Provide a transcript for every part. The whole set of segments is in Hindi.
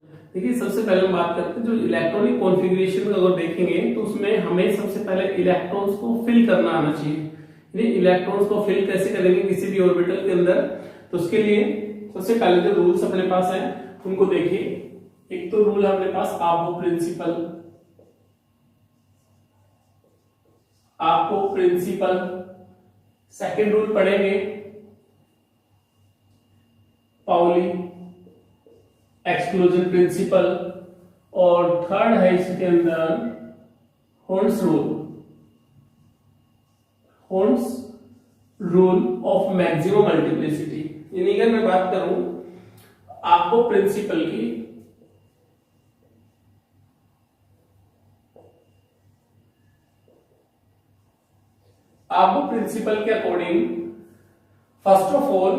देखिए सबसे पहले हम बात करते हैं जो इलेक्ट्रॉनिक कॉन्फ़िगरेशन अगर देखेंगे तो उसमें हमें सबसे पहले इलेक्ट्रॉन्स को फिल करना आना चाहिए। यानी इलेक्ट्रॉन्स को फिल कैसे करेंगे किसी भी ऑर्बिटल के अंदर, तो उसके लिए सबसे पहले जो रूल्स अपने पास है उनको देखिए। एक तो रूल है अपने पास आपको प्रिंसिपल, सेकंड रूल पढ़ेंगे पाउली एक्सक्लूजन प्रिंसिपल, और थर्ड है इसके अंदर होर्न्स रूल ऑफ मैक्सिमम मल्टीप्लिसिटी। यानी अगर मैं बात करूं आपको प्रिंसिपल की, आपको प्रिंसिपल के according first of all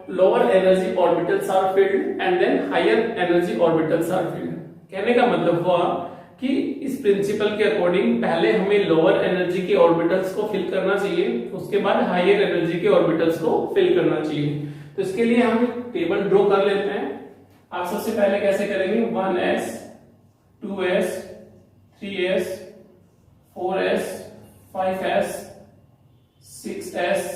lower energy orbitals are filled and then higher energy orbitals are filled। कहने का मतलब हुआ कि इस प्रिंसिपल के अकॉर्डिंग पहले हमें लोअर एनर्जी के ऑर्बिटल्स को फिल करना चाहिए, उसके बाद हायर एनर्जी के ऑर्बिटल्स को फिल करना चाहिए। तो इसके लिए हम टेबल ड्रॉ कर लेते हैं। आप सबसे पहले कैसे करेंगे, 1s 2s 3s 4s 5s 6s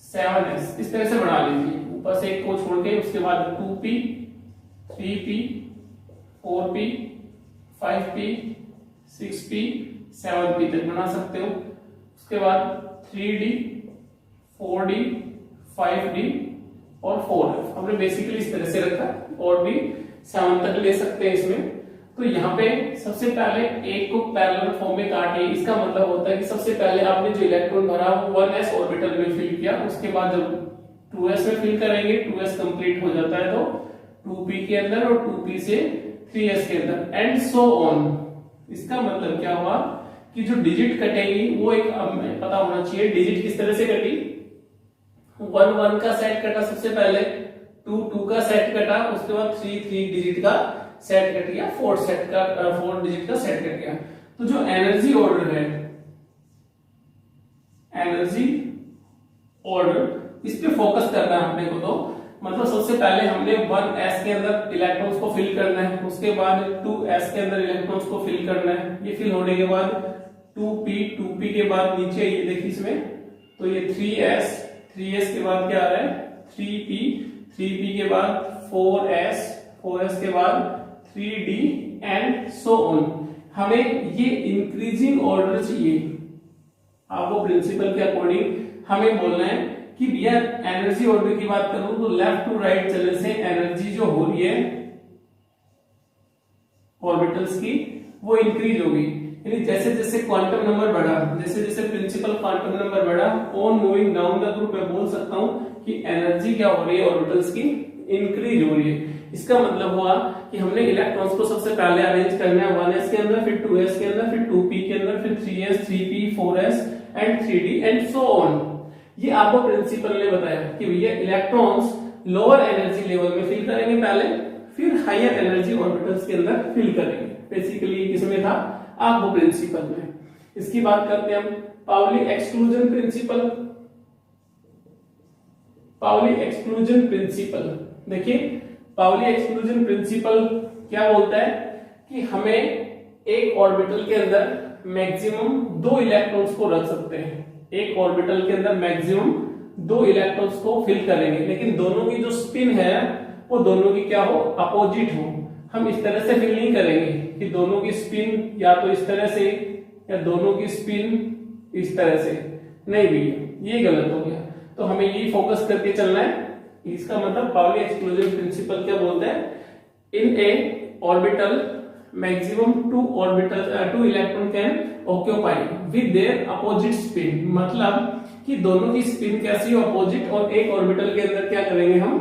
7s इस तरह से बना लीजिए, ऊपर से एक को छोड़ के। उसके बाद 2p 3p 4p 5p 6p 7p तक बना सकते हो। उसके बाद 3d 4d 5d और 4f हमने बेसिकली इस तरह से रखा, और भी 7 तक ले सकते हैं इसमें। तो यहाँ पे सबसे पहले एक को पैरेलल फॉर्म में काटिए। इसका मतलब होता है कि सबसे पहले आपने जो इलेक्ट्रॉन भरा वो 1s ऑर्बिटल में फिल किया, उसके बाद जब 2s में फिल करेंगे 2s कंप्लीट हो जाता है तो 2p के अंदर और 2p से 3s के अंदर एंड सो ऑन। इसका मतलब क्या हुआ कि जो डिजिट कटेगी वो एक हमें पता होना चाहिए डिजिट किस तरह से कटी। 1 1 का सेट कटा सबसे पहले, 2 2 का सेट कटा, उसके बाद 3 3 डिजिट का सेट कट गया, 4 डिजिट का सेट कट गया। तो जो एनर्जी ऑर्डर है, एनर्जी ऑर्डर इस पे फोकस करना है अपने को। तो मतलब सबसे पहले हमने 1s के अंदर इलेक्ट्रॉन्स को फिल करना है, उसके बाद 2s के अंदर इलेक्ट्रॉन्स को फिल करना है। ये फिल होने के बाद 2p के बाद नीचे ये देखिए इसमें, तो ये 3s के बाद क्या आ रहा है 3p के बाद 4s के बाद 3d एंड सो ऑन। हमें ये इंक्रीजिंग ऑर्डर चाहिए। आपको प्रिंसिपल के अकॉर्डिंग हमें बोलना है कि भैया एनर्जी ऑर्डर की बात करूं तो लेफ्ट टू राइट चलने से एनर्जी जो हो रही है ऑर्बिटल्स की वो इंक्रीज होगी। यानी जैसे जैसे क्वांटम नंबर बढ़ा, जैसे जैसे प्रिंसिपल क्वांटम नंबर बढ़ा, on moving down the group मैं बोल सकता हूं कि एनर्जी क्या हो रही है ऑर्बिटल्स की इंक्रीज हो रही है। इसका मतलब हुआ कि हमने इलेक्ट्रॉन्स को सबसे पहले अरेंज करना है 1s के अंदर, फिर 2s के अंदर, फिर 2p के अंदर, फिर 3s 3p 4s and 3d and so on. ये आपको प्रिंसिपल ने बताया कि भैया इलेक्ट्रॉन्स लोअर एनर्जी लेवल में फिल करेंगे पहले, फिर हायर एनर्जी ऑर्बिटल्स के अंदर फिल करेंगे। बेसिकली किसमें था, आपको प्रिंसिपल में। इसकी बात करते हैं हम पाउली एक्सक्लूजन प्रिंसिपल। देखिए पाउली एक्सक्लूजन प्रिंसिपल क्या बोलता है कि हमें एक ऑर्बिटल के अंदर मैक्सिमम 2 इलेक्ट्रॉन्स को रख सकते हैं। एक ऑर्बिटल के अंदर मैक्सिमम 2 इलेक्ट्रॉन्स को फिल करेंगे, लेकिन दोनों की जो स्पिन है वो दोनों की क्या हो, अपोजिट हो। हम इस तरह से फिल नहीं करेंगे कि दोनों की स्पिन या तो इस तरह से या दोनों की स्पिन इस तरह से, नहीं भैया ये गलत हो गया। तो हमें यही फोकस करके चलना है। इसका मतलब पाउली एक्सक्लूजन प्रिंसिपल क्या बोलता है, in a orbital maximum 2 electron can occupy with their opposite spin. मतलब कि दोनों की स्पिन कैसी हो, अपोजिट, और एक ऑर्बिटल के अंदर क्या करेंगे हम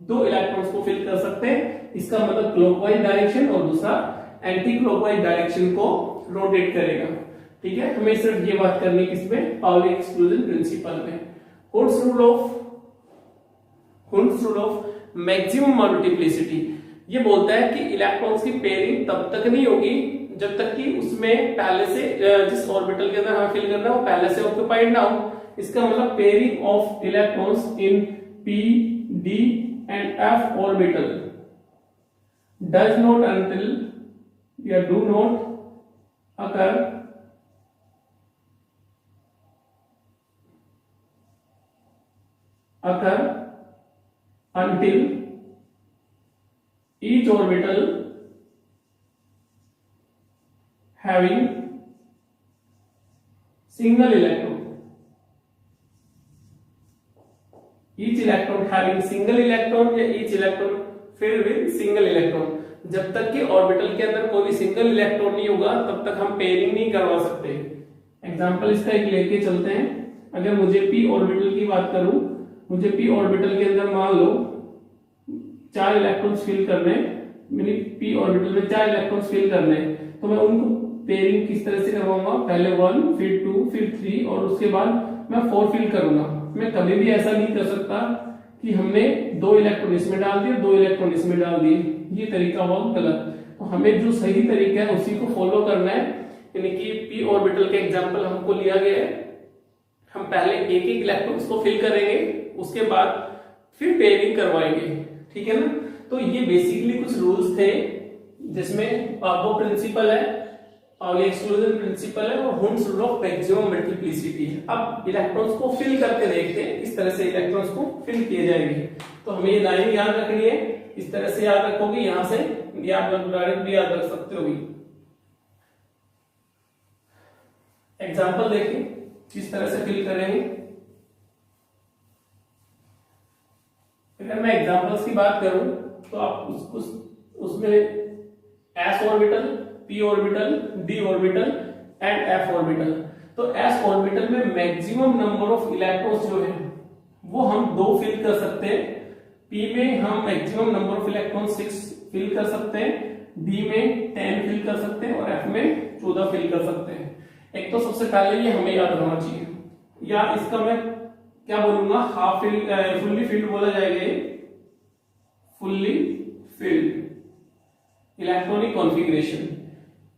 2 इलेक्ट्रॉन्स को फिल कर सकते हैं। इसका मतलब क्लॉकवाइज डायरेक्शन और दूसरा एंटी क्लॉकवाइज डायरेक्शन को रोटेट करेगा। ठीक है, हमें सिर्फ ये बात करनी है किसमें, पाउली एक्सक्लूजन प्रिंसिपल में। होर्न्स रूल ऑफ मैक्सिमम मल्टीप्लिसिटी ये बोलता है कि इलेक्ट्रॉन्स की पेयरिंग तब तक नहीं होगी जब तक कि उसमें पहले से जिस ऑर्बिटल के अंदर हमें फिल करना है वो पहले से ऑक्यूपाइड ना हो। इसका मतलब pairing of electrons in p d and f orbital does not until या do not occur until each orbital having single electron, each electron having single electron या each electron filled with single electron, जब तक कि ऑर्बिटल के अंदर कोई भी सिंगल इलेक्ट्रॉन नहीं होगा तब तक हम पेयरिंग नहीं करवा सकते। एग्जांपल इसका एक लेके चलते हैं। अगर मुझे p ऑर्बिटल की बात करूं, मुझे p ऑर्बिटल के अंदर मान लो 4 इलेक्ट्रॉन्स फिल करने, मैंने p ऑर्बिटल में 4 इलेक्ट्रॉन्स फिल करने, तो मैं उनको पेयरिंग किस तरह से करवाऊंगा, पहले 1 फिर 2 फिर 3 और उसके बाद मैं 4 फिल करूंगा। मैं कभी भी ऐसा नहीं कर सकता कि हमने 2 इलेक्ट्रॉन इसमें डाल दिए 2 इलेक्ट्रॉन इसमें डाल दिए, ये तरीका बहुत गलत। तो हमें जो सही तरीका है उसी को फॉलो करना है। यानी कि p ऑर्बिटल के एग्जांपल हमको लिया गया है, हम पहले एक एक इलेक्ट्रॉन्स को फिल करेंगे, उसके बाद फिर पेयरिंग करवाएंगे, ठीक है ना। तो ये बेसिकली कुछ रूल्स थे जिसमें पाबो प्रिंसिपल है, पाउली एक्सक्लूजन प्रिंसिपल है और हुंस रूल ऑफ मैक्सिमम मल्टीप्लिसिटी है। अब इलेक्ट्रॉन्स को फिल करके देखते हैं इस तरह से इलेक्ट्रॉन्स को फिल किए जाएंगे। तो हमें ये लाइन याद रखनी है, इस तरह से याद रखोगे, यहां से याद डायरेक्ट भी याद रख सकते हो। एग्जांपल देखिए किस तरह से फिल करेंगे। अगर मैं एग्जांपल्स की बात करूं तो आप उसमें s orbital, p orbital, d orbital and f orbital. तो s ऑर्बिटल में मैक्सिमम नंबर ऑफ इलेक्ट्रॉन्स जो है वो हम 2 फिल कर सकते हैं। p में हम maximum number of electrons 6 fill कर सकते हैं, d में 10 फिल कर सकते हैं और f में 14 फिल कर सकते हैं। एक तो सबसे पहले ये हमें याद रखना चाहिए, या इसका मैं क्या बोलूंगा, हाफ फिल, फुल्ली फिल्ड बोला जाएगा। Fully filled electronic configuration.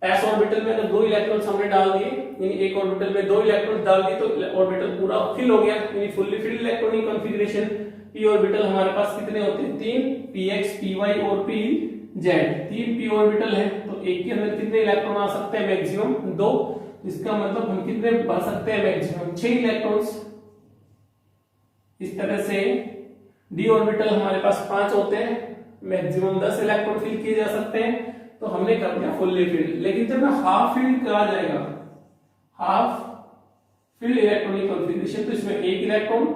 s orbital में अगर 2 इलेक्ट्रॉन्स हमने डाल दिए, यानी एक ऑर्बिटल में 2 इलेक्ट्रॉन्स डाल दिए तो ऑर्बिटल पूरा फिल हो गया, यानी fully filled electronic configuration. p orbital हमारे पास कितने होते हैं, 3, px, py और pz। 3 p ऑर्बिटल है तो एक के अंदर कितने इलेक्ट्रॉन आ सकते हैं, मैक्सिमम 2। इसका मतलब हम कितने भर सकते हैं, मैक्सिमम 6 इलेक्ट्रॉन्स। इस तरह से d ऑर्बिटल हमारे पास 5 होते हैं, मैक्सिमम 10 इलेक्ट्रॉन फिल किए जा सकते हैं। तो हमने कर दिया फुल्ली फिल्ड। लेकिन जब मैं हाफ फिल्ड करा जाएगा, हाफ फिल्ड इलेक्ट्रॉनिक कॉन्फ़िगरेशन, तो इसमें 1 इलेक्ट्रॉन,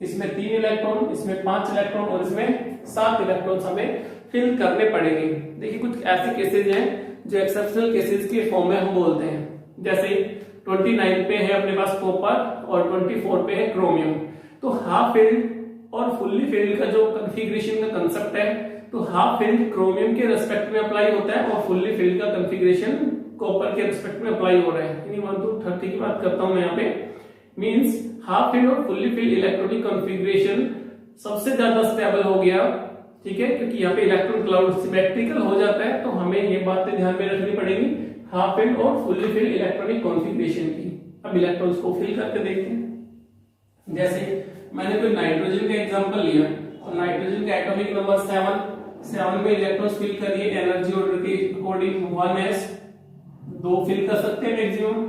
इसमें 3 इलेक्ट्रॉन, इसमें 5 इलेक्ट्रॉन और इसमें 7 इलेक्ट्रॉन हमें फिल करने पड़ेंगे। देखिए कुछ ऐसे केसेस हैं जो एक्सेप्शनल केसेस के फॉर्म में हम बोलते हैं, जैसे 29 पे है अपने पास कॉपर और 24 पे है क्रोमियम। तो हाफ फिल्ड और फुल्ली फिल्ड का जो कॉन्फ़िगरेशन का कांसेप्ट है, तो हाफ फिल्ड क्रोमियम के रिस्पेक्ट में अप्लाई होता है और फुल्ली फिल्ड का कॉन्फ़िगरेशन कॉपर के रिस्पेक्ट में अप्लाई हो रहा है। यानी 1 to 30 की बात करता हूं मैं यहाँ पे, मींस हाफ फिल्ड और फुल्ली फिल्ड इलेक्ट्रॉनिक कॉन्फ़िगरेशन सबसे ज्यादा स्टेबल हो गया, ठीक है, क्योंकि यहाँ पे इलेक्ट्रॉन क्लाउड सिमेट्रिकल हो जाता है। तो हमें ये बातें ध्यान में रखनी पड़ेगी हाफ फिल्ड और फुल्ली फिल्ड इलेक्ट्रॉनिक कॉन्फ़िगरेशन की। अब इलेक्ट्रॉन्स को फिल करके देखते हैं। जैसे मैंने कोई नाइट्रोजन का एग्जांपल लिया और नाइट्रोजन का एटॉमिक नंबर 7 में इलेक्ट्रॉन्स फिल करिए एनर्जी ऑर्डर के अकॉर्डिंग 1s, 2 फिल कर सकते हैं मैक्सिमम,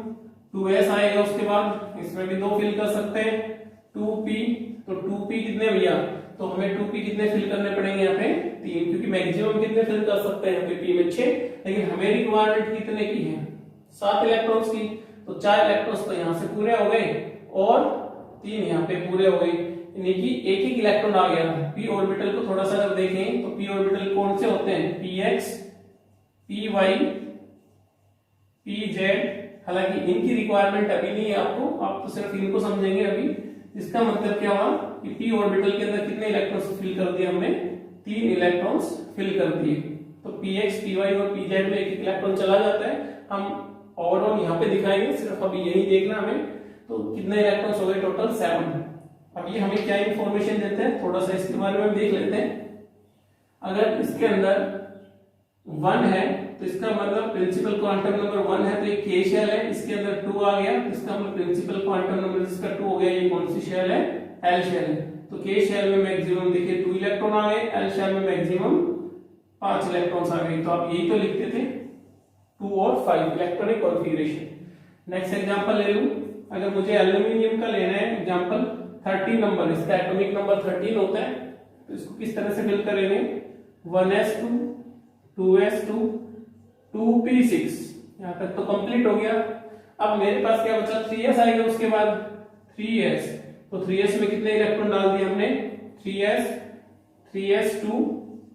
2s आएगा उसके बाद, इसमें भी 2 फिल कर सकते हैं, 2p, तो 2p कितने भैया, तो हमें 2p कितने फिल करने पड़ेंगे यहाँ पे 3, क्योंकि मैक्सिमम कितने फिल कर सकते हैं यहाँ पे p में 6, लेकिन हमें रिक्वायरमेंट कितने की है 7 इलेक्ट्रॉन्स की। तो 4 इलेक्ट्रॉन्स तो यहाँ से पूरे हो गए और 3 यहाँ पे पूरे हो गए, यानी कि एक इलेक्ट्रॉन आ गया। p ऑर्बिटल को थोड़ा सा अगर देखें तो p ऑर्बिटल कौन से होते हैं, px, py, pz। हालांकि इनकी रिक्वायरमेंट अभी नहीं है आपको, आप तो सिर्फ इनको समझेंगे अभी। इसका मतलब क्या हुआ कि p ऑर्बिटल के अंदर कितने इलेक्ट्रॉन्स फिल कर दिए हमने, 3 इलेक्ट्रॉन्स फिल कर दिए। तो px, py और pz में एक इलेक्ट्रॉन चला जाता है। हम ओवरऑल यहाँ पे दिखाएंगे, सिर्फ अभी यही देखना हमें। तो कितने इलेक्ट्रॉन्स हो गए टोटल 7। अब ये हमें क्या इंफॉर्मेशन देते हैं, थोड़ा सा इसके बारे में देख लेते हैं। अगर इसके अंदर 1 है तो इसका मतलब प्रिंसिपल क्वांटम नंबर 1 है, तो ये k शेल है, इसके अंदर 2 आ गया तो इसका मतलब प्रिंसिपल क्वांटम नंबर इसका 2 हो गया। ये कौन सी शेल है, l शेल है। तो के शेल में मैक्सिमम देखिए 2 इलेक्ट्रॉन आ गए, एल शेल में मैक्सिमम 5 इलेक्ट्रॉन्स आ गए। तो आप यही तो लिखते थे 2 और 5 इलेक्ट्रॉनिक कॉन्फ़िगरेशन। नेक्स्ट एग्जांपल ले लूं, अगर मुझे एल्यूमिनियम का लेना है एग्जांपल 13 नंबर, इसका एटॉमिक नंबर 13 होता है, तो इसको किस तरह से फिल करेंगे 1s2 2s2 2p6, यहां तक तो कंप्लीट हो गया। अब मेरे पास क्या बचा 3s आएगा, उसके बाद 3s, तो 3s में कितने इलेक्ट्रॉन डाल दिए हमने 3s 3s2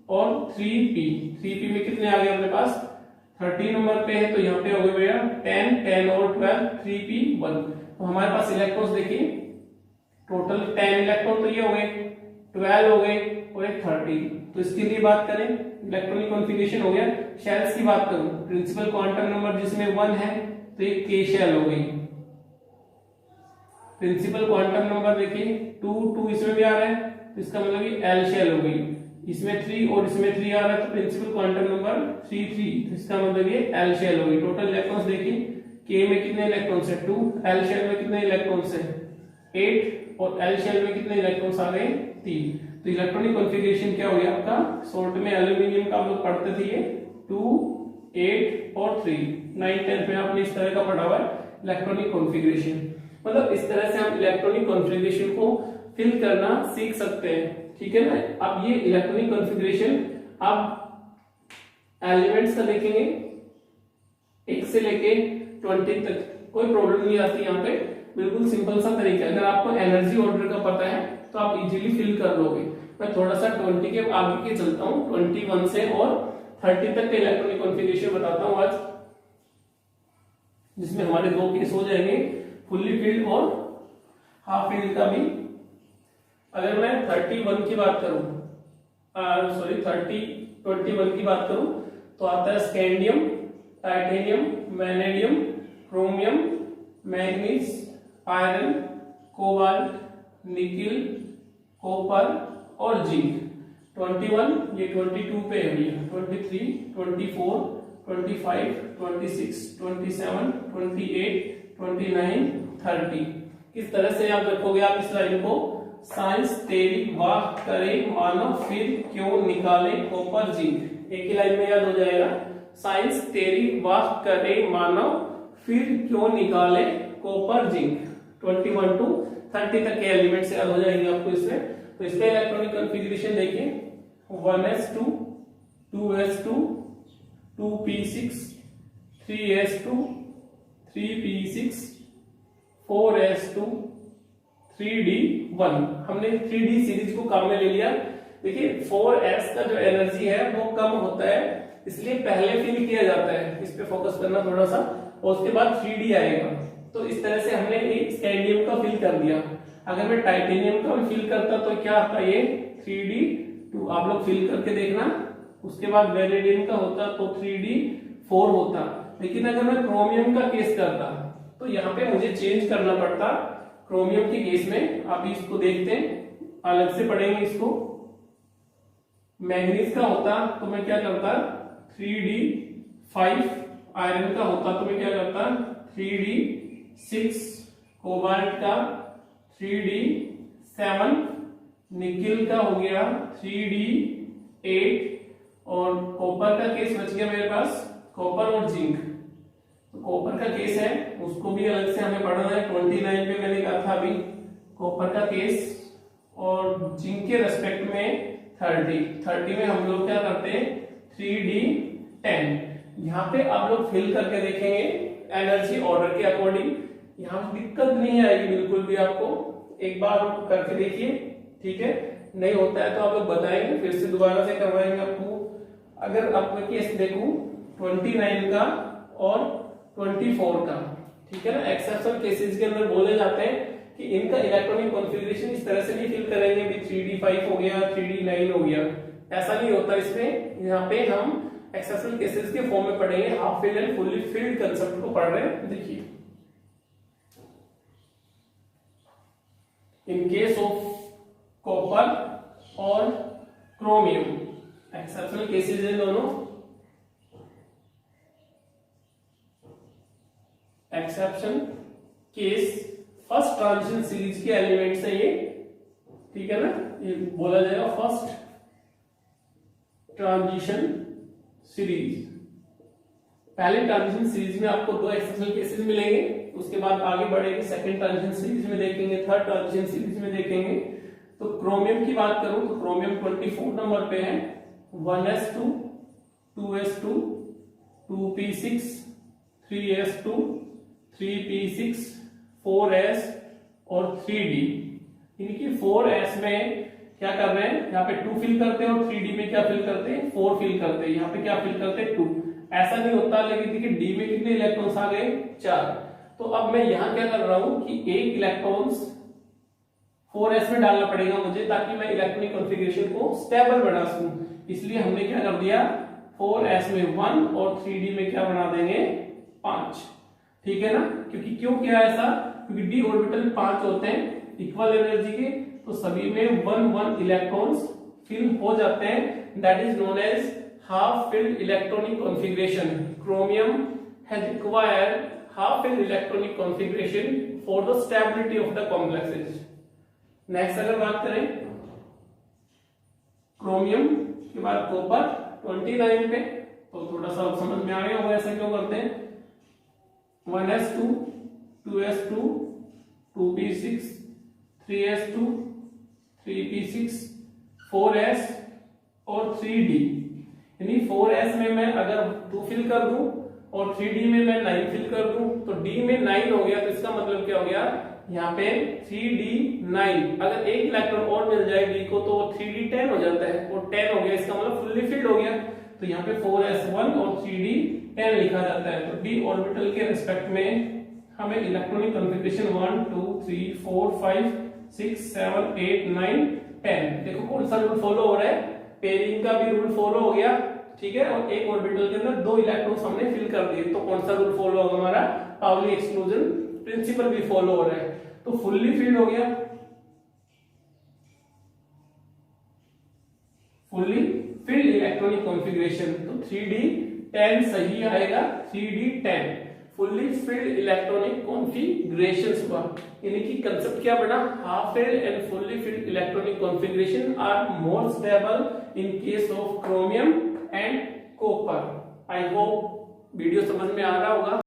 और 3p में कितने आ गए अपने पास 13 नंबर पे है, तो यहाँ पे हो गए भैया 10 10 और 12 3p1। तो हमारे पास इलेक्ट्रॉन्स देखिए टोटल 10 इलेक्ट्रॉन तो ये हो गए, 12 हो गए और एक 13। तो इसके लिए बात करें इलेक्ट्रॉनिक कॉन्फ़िगरेशन हो गया। शेल्स की बात करूं, प्रिंसिपल क्वांटम नंबर जिसमें 1 है तो ये के शेल हो गई। प्रिंसिपल क्वांटम नंबर देखिए 2 इसमें भी आ रहा है, तो इसका मतलब ये एल शेल हो गई। इसमें 3 और इसमें 3 आ रहा है, तो प्रिंसिपल क्वांटम नंबर 3 तो इसका मतलब ये एल शेल हो गई। टोटल इलेक्ट्रॉन्स देखिए के में कितने इलेक्ट्रॉन्स है 2, एल शेल में कितने इलेक्ट्रॉन्स है 8 और एल शेल में कितने इलेक्ट्रॉन्स आ गए 3। तो इलेक्ट्रॉनिक कॉन्फ़िगरेशन क्या हो गया आपका, शॉर्ट में एल्यूमिनियम का आप लोग पढ़ते थे ये 2 8 और 3, 9 10 में आपने इस तरह का पढ़ा हुआ है इलेक्ट्रॉनिक कॉन्फ़िगरेशन। मतलब इस तरह से हम इलेक्ट्रॉनिक कॉन्फ़िगरेशन को फिल करना सीख सकते हैं, ठीक है ना। अब ये इलेक्ट्रॉनिक कॉन्फ़िगरेशन आप एलिमेंट्स का देखेंगे 1 से लेके 20 तक, कोई प्रॉब्लम नहीं आती यहाँ पे, बिल्कुल सिंपल सा तरीका है। अगर आपको एनर्जी ऑर्डर का पता है तो आप इजीली फिल कर लोगे। मैं थोड़ा सा 20 के आगे के चलता हूँ, 21 से और 30 तक के इलेक्ट्रॉनिक कॉन्फ़िगरेशन बताता हूँ आज, जिसमें हमारे 2 केस हो जाएंगे, फुल्ली फिल्ड और हाफ फिल्ड का भी। अगर मैं 31 की बात करूं, 21 की बात करूं तो आता है scandium, titanium, vanadium, chromium, manganese, iron, cobalt, nickel, copper और जिंक। 21 ये 22 पे है भैया, 23 24 25 26 27 28 29 30। किस तरह से याद रखोगे आप इस लाइन को, साइंस तेरी वाह करे मानव फिर क्यों निकाले कॉपर जिंक। एक ही लाइन में याद हो जाएगा, साइंस तेरी वाह करे मानव फिर क्यों निकाले कॉपर जिंक। 21 to 30 तक के एलिमेंट्स याद हो जाएंगे आपको इसमें। तो इसका इलेक्ट्रॉनिक कॉन्फ़िगरेशन देखिए 1s2 2s2 2p6 3s2 3p6 4s2 3d1। हमने 3d सीरीज को काम में ले लिया। देखिए 4s का जो एनर्जी है वो कम होता है, इसलिए पहले फिल किया जाता है, इस पे फोकस करना थोड़ा सा, और उसके बाद 3d आएगा। तो इस तरह से हमने एक स्कैंडियम का फिल कर दिया। अगर मैं टाइटेनियम का भी फिल करता तो क्या आता ये 3d2, आप लोग फिल करके देखना। उसके बाद वैनेडियम का होता तो 3d4 होता। लेकिन अगर मैं क्रोमियम का केस करता तो यहाँ पे मुझे चेंज करना पड़ता। क्रोमियम के केस में आप इसको देखते हैं, अलग से पढ़ेंगे इसको। मैग्नीज का होता तो मैं क्या करता 3d5, आयरन का होता तो मैं क्या करता 3d6, कोबाल्ट का 3d7, निकिल का हो गया 3d8 और कॉपर का केस बच गया मेरे पास, कॉपर और जिंक। तो कॉपर का केस है उसको भी अलग से हमें पढ़ना है। 29 पे मैंने कहा था अभी कॉपर का केस, और जिंक के रेस्पेक्ट में 30 में हम लोग क्या करते हैं 3d10। यहाँ पे आप लोग फिल करके देखेंगे एनर्जी ऑर्डर के अकॉर्डिंग, यहाँ दिक्कत नहीं आएगी बिल्कुल भी। आपको एक बार करके देखिए, ठीक है, नहीं होता है तो आप लोग बताएंगे, फिर से दोबारा से करवाएंगे आपको। अगर आपको केस देखूं 29 का और 24 का, ठीक है ना, एक्सेप्शनल केसेस के अंदर बोले जाते हैं कि इनका इलेक्ट्रॉनिक कॉन्फ़िगरेशन इस तरह से नहीं फिल करेंगे भी 3d5 हो गया 3d9 हो गया, ऐसा नहीं होता इसमें। यहाँ पे हम एक्सेप्शनल केसेस के फॉर्म में पढ़ेंगे, half filled and fully field concept को पढ़ रहे हैं। देखिए इन केस ऑफ कॉपर और क्रोमियम, एक्सेप्शनल केसेस हैं दोनों। Exception case first transition series के एलिमेंट्स है ये, ठीक है ना, ये बोला जाएगा फर्स्ट ट्रांजिशन सीरीज। पहले ट्रांजिशन सीरीज में आपको 2 एक्सेप्शनल केसेस मिलेंगे, उसके बाद आगे बढ़ेंगे सेकंड ट्रांजिशन सीरीज में देखेंगे, थर्ड ट्रांजिशन सीरीज में देखेंगे। तो क्रोमियम की बात करूं तो क्रोमियम 24 नंबर पे है, 1s2 2s2 2p6 3s2 3p6 4s और 3d। इनकी 4s में क्या कर रहे हैं, यहाँ पे 2 फिल करते हैं और 3d में क्या फिल करते हैं, 4 फिल करते हैं। यहाँ पे क्या फिल करते हैं, 2। ऐसा नहीं होता, लेकिन देखिए डी में कितने इलेक्ट्रॉन्स आ गए, 4। तो अब मैं यहाँ क्या कर रहा हूं कि एक इलेक्ट्रॉन्स 4s में डालना पड़ेगा मुझे, ताकि मैं इलेक्ट्रॉनिक कॉन्फ़िगरेशन को स्टेबल बना सकूं। इसलिए हमने क्या कर दिया, 4s में 1 और 3d में क्या बना देंगे, 5। ठीक है ना, क्योंकि क्यों किया ऐसा, क्योंकि डी ऑर्बिटल 5 होते हैं इक्वल एनर्जी के, तो सभी में 1 इलेक्ट्रॉन्स फिल हो जाते हैं। That is known as half filled electronic configuration. Chromium has required half filled electronic configuration for the stability of the complexes. Next अगर बात करें क्रोमियम के बाद कॉपर 29 पे, तो थोड़ा सा समझ में आ गया होगा ऐसा क्यों करते हैं। 1s2 2s2 2p6 3s2 3p6 4s और 3d। यानी 4s में मैं अगर 2 फिल कर दूं और 3d में मैं 9 फिल कर दूं, तो d में 9 हो गया, तो इसका मतलब क्या हो गया, यहाँ पे 3d9। अगर एक इलेक्ट्रॉन और मिल जाए d को, तो 3d10 हो जाता है, और 10 हो गया, इसका मतलब फुल्ली फिल्ड हो गया। तो यहाँ पे 4s1 और 3d10 लिखा जाता है। तो d ऑर्बिटल के रिस्पेक्ट में हमें इलेक्ट्रॉनिक कॉन्फ़िगरेशन 1 2 3 4 5 6 7 8 9 10। देखो कौन सा रूल फॉलो हो रहा है, पेयरिंग का भी रूल फॉलो हो गया, ठीक है, और एक ऑर्बिटल के अंदर 2 इलेक्ट्रॉन्स हमने फिल कर दिए, तो कौन सा रूल फॉलो होगा, हमारा पाउली एक्सक्लूजन प्रिंसिपल भी फॉलो हो रहा है। तो फुल्ली फिल्ड हो गया, फुल्ली फिल्ड इलेक्ट्रॉनिक कॉन्फ़िगरेशन, तो 3d10 सही आएगा, 3d10 fully filled electronic configurations हुआ। यानी कि कंसेप्ट क्या बना, half filled and fully filled electronic configuration are more stable in case of chromium and copper. I hope video समझ में आ रहा होगा।